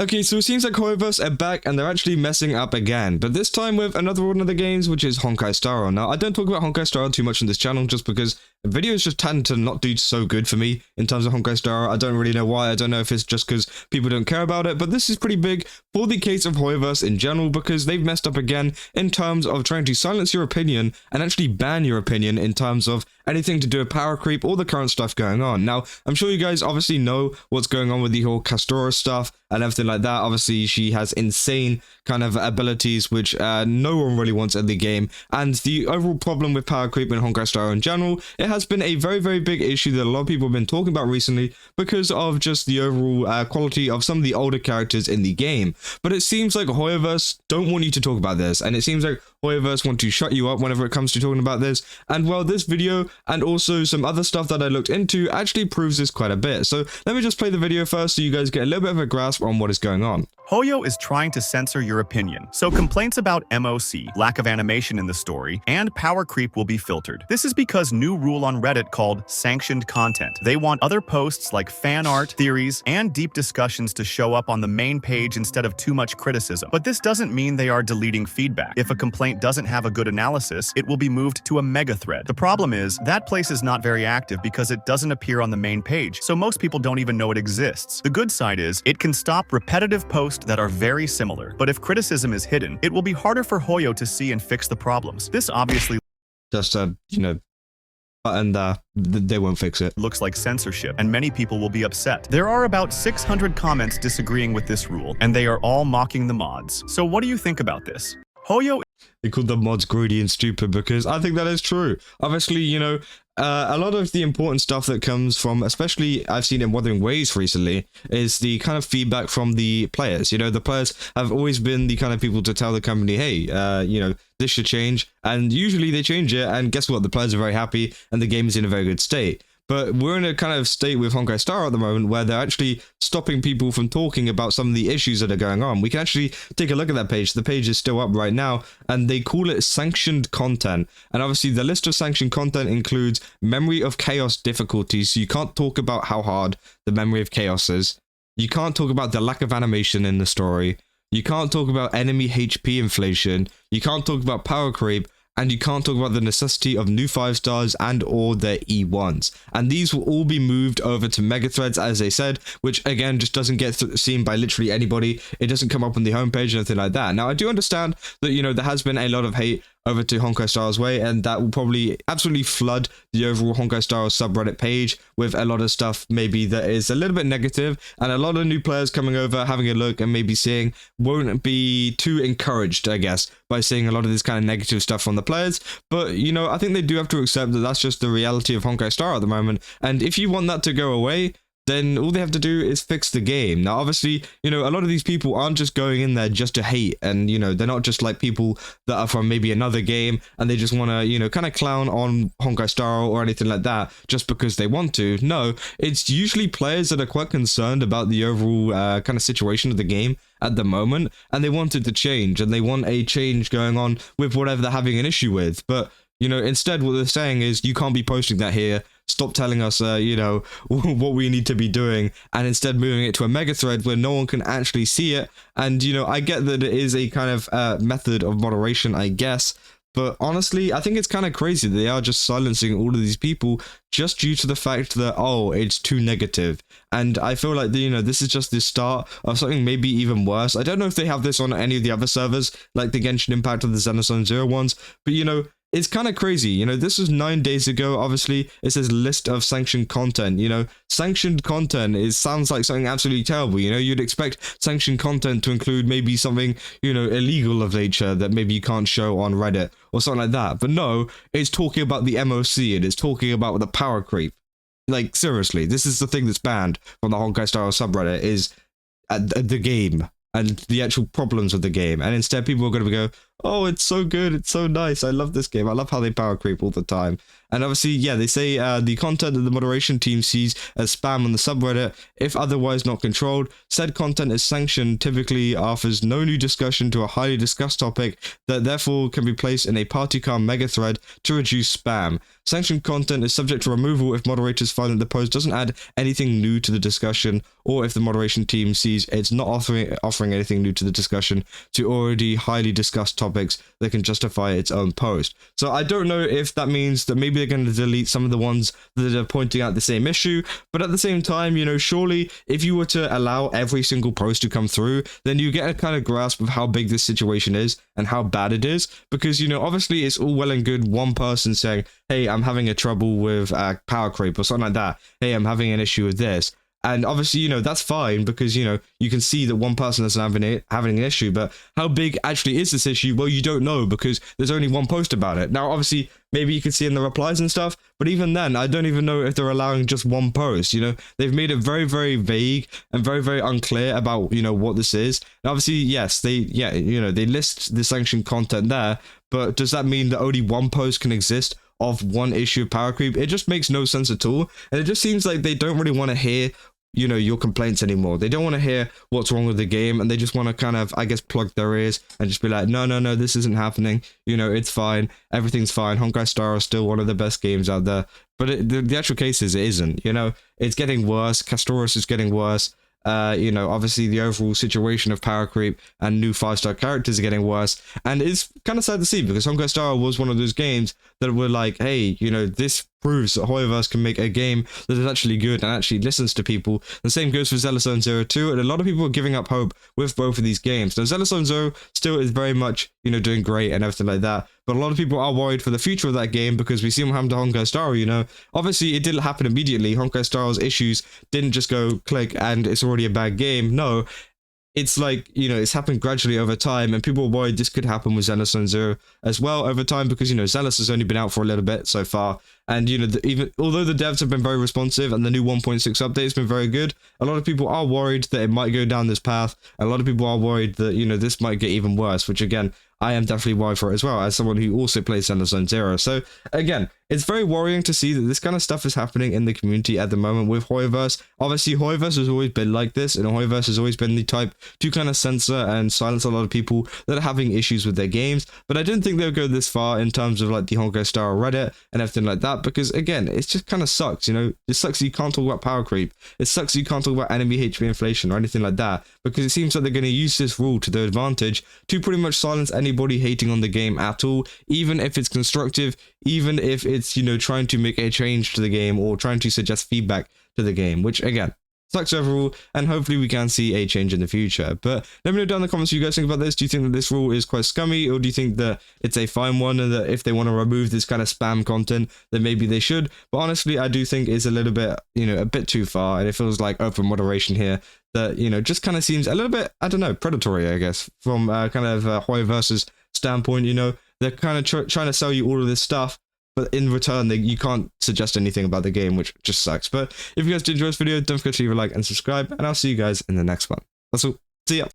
Okay, so it seems like Hoyoverse are back and they're actually messing up again, but this time with another one of the games, which is Honkai Star. Now, I don't talk about Honkai Star too much on this channel just because videos just tend to not do so good for me in terms of Honkai Star. I don't really know why. I don't know if it's just because people don't care about it, but this is pretty big for the case of Hoyoverse in general because they've messed up again in terms of trying to silence your opinion and actually ban your opinion in terms of anything to do with power creep or the current stuff going on. Now, I'm sure you guys obviously know what's going on with the whole Castorice stuff and everything like that. Obviously, she has insane kind of abilities which no one really wants in the game, and the overall problem with power creep in Honkai Star in general, it has been a very, very big issue that a lot of people have been talking about recently because of just the overall quality of some of the older characters in the game. But it seems like Hoyoverse don't want you to talk about this, and it seems like Hoyoverse want to shut you up whenever it comes to talking about this, and well, this video and also some other stuff that I looked into actually proves this quite a bit. So let me just play the video first so you guys get a little bit of a grasp on what is going on. Hoyo is trying to censor your opinion, so complaints about MOC, lack of animation in the story, and power creep will be filtered. This is because new rule on Reddit called sanctioned content. They want other posts like fan art, theories, and deep discussions to show up on the main page instead of too much criticism. But this doesn't mean they are deleting feedback. If a complaint doesn't have a good analysis, it will be moved to a mega thread. The problem is, that place is not very active because it doesn't appear on the main page, so most people don't even know it exists. The good side is, it can stop repetitive posts that are very similar, but if criticism is hidden, it will be harder for Hoyo to see and fix the problems. This obviously Just button there, they won't fix it. Looks like censorship, and many people will be upset. There are about 600 comments disagreeing with this rule, and they are all mocking the mods. So what do you think about this? Hoyo They called the mods greedy and stupid because I think that is true. Obviously, a lot of the important stuff that comes from, especially I've seen in Wuthering Waves recently, is the kind of feedback from the players. The players have always been the kind of people to tell the company, hey, this should change. And usually they change it, and guess what? The players are very happy and the game is in a very good state. But we're in a kind of state with Honkai Star at the moment where they're actually stopping people from talking about some of the issues that are going on. We can actually take a look at that page. The page is still up right now, and they call it sanctioned content. And obviously the list of sanctioned content includes memory of chaos difficulties. So you can't talk about how hard the memory of chaos is. You can't talk about the lack of animation in the story. You can't talk about enemy HP inflation. You can't talk about power creep. And you can't talk about the necessity of new 5 stars and or their E1s. And these will all be moved over to mega threads, as they said, which again just doesn't get seen by literally anybody. It doesn't come up on the homepage or anything like that. Now, I do understand that, there has been a lot of hate over to Honkai Star's way, and that will probably absolutely flood the overall Honkai Star subreddit page with a lot of stuff maybe that is a little bit negative, and a lot of new players coming over, having a look and maybe seeing won't be too encouraged, I guess, by seeing a lot of this kind of negative stuff from the players. But, I think they do have to accept that that's just the reality of Honkai Star at the moment, and if you want that to go away, then all they have to do is fix the game. Now, obviously, a lot of these people aren't just going in there just to hate, and, they're not just like people that are from maybe another game, and they just want to, kind of clown on Honkai Star or anything like that just because they want to. No, it's usually players that are quite concerned about the overall kind of situation of the game at the moment, and they want it to change, and they want a change going on with whatever they're having an issue with. But, instead what they're saying is, you can't be posting that here. Stop telling us, what we need to be doing, and instead moving it to a mega thread where no one can actually see it. And, I get that it is a kind of method of moderation, I guess. But honestly, I think it's kind of crazy that they are just silencing all of these people just due to the fact that, oh, it's too negative. And I feel like, this is just the start of something maybe even worse. I don't know if they have this on any of the other servers, like the Genshin Impact or the Xenosaga Zero ones, but, it's kind of crazy. This was 9 days ago. Obviously, it says list of sanctioned content. Sanctioned content sounds like something absolutely terrible. You'd expect sanctioned content to include maybe something, illegal of nature that maybe you can't show on Reddit or something like that. But no, it's talking about the MOC. It is talking about the power creep. Like, seriously, this is the thing that's banned from the Honkai Star subreddit, is the game and the actual problems of the game. And instead, people are going to go, Oh, it's so good. It's so nice. I love this game. I love how they power creep all the time. And obviously, yeah, they say the content that the moderation team sees as spam on the subreddit, if otherwise not controlled, said content is sanctioned, typically offers no new discussion to a highly discussed topic that therefore can be placed in a party car mega thread to reduce spam. Sanctioned content is subject to removal if moderators find that the post doesn't add anything new to the discussion, or if the moderation team sees it's not offering anything new to the discussion to already highly discussed topics that can justify its own post. So I don't know if that means that maybe they're going to delete some of the ones that are pointing out the same issue, but at the same time, you know, surely if you were to allow every single post to come through, then you get a kind of grasp of how big this situation is and how bad it is, because, you know, obviously it's all well and good one person saying, hey, I'm having a trouble with power creep or something like that. Hey, I'm having an issue with this. And obviously, you know, that's fine because, you know, you can see that one person is having an issue, but how big actually is this issue? Well, you don't know because there's only one post about it. Now, obviously, maybe you can see in the replies and stuff, but even then, I don't even know if they're allowing just one post, you know? They've made it very, very vague and very, very unclear about, you know, what this is. And obviously, yes, they list the sanctioned content there, but does that mean that only one post can exist of one issue of power creep? It just makes no sense at all. And it just seems like they don't really want to hear, you know, your complaints anymore. They don't want to hear what's wrong with the game, and they just want to kind of, I guess, plug their ears and just be like, no, this isn't happening. You know, it's fine. Everything's fine. Honkai Star is still one of the best games out there. But the actual case is it isn't. You know, it's getting worse. Castorice is getting worse. You know, obviously the overall situation of power creep and new 5-star characters are getting worse, and it's kind of sad to see because Honkai Star was one of those games that were like, hey, you know, this proves that Hoyoverse can make a game that is actually good and actually listens to people. The same goes for Zealous Zone Zero 2, and a lot of people are giving up hope with both of these games. Now, Zealous Zone Zero still is very much, you know, doing great and everything like that, but a lot of people are worried for the future of that game because we see what happened to Honkai Star, you know. Obviously, it didn't happen immediately. Honkai Star's issues didn't just go click and it's already a bad game. No, it's like, you know, it's happened gradually over time, and people are worried this could happen with Zealous Zone Zero as well over time because, you know, Zealous has only been out for a little bit so far, and, you know, even although the devs have been very responsive and the new 1.6 update has been very good, a lot of people are worried that it might go down this path. A lot of people are worried that, you know, this might get even worse, which again, I am definitely worried for it as well, as someone who also plays Zealous Zone Zero. So again, it's very worrying to see that this kind of stuff is happening in the community at the moment with Hoyoverse. Obviously, Hoyoverse has always been like this, and Hoyoverse has always been the type to kind of censor and silence a lot of people that are having issues with their games. But I didn't think they would go this far in terms of like the Honkai Star Reddit and everything like that, because again, it just kind of sucks, you know? It sucks that you can't talk about power creep. It sucks that you can't talk about enemy HP inflation or anything like that, because it seems like they're going to use this rule to their advantage to pretty much silence anybody hating on the game at all, even if it's constructive, even if it's, you know, trying to make a change to the game or trying to suggest feedback to the game, which again, sucks overall, and hopefully we can see a change in the future. But let me know down in the comments what you guys think about this. Do you think that this rule is quite scummy, or do you think that it's a fine one, and that if they want to remove this kind of spam content, then maybe they should? But honestly, I do think it's a little bit, you know, a bit too far, and it feels like open moderation here that, you know, just kind of seems a little bit, I don't know, predatory, I guess, from kind of Hoyoverse's standpoint. You know, they're kind of trying to sell you all of this stuff, but in return, you can't suggest anything about the game, which just sucks. But if you guys did enjoy this video, don't forget to leave a like and subscribe, and I'll see you guys in the next one. That's all. See ya.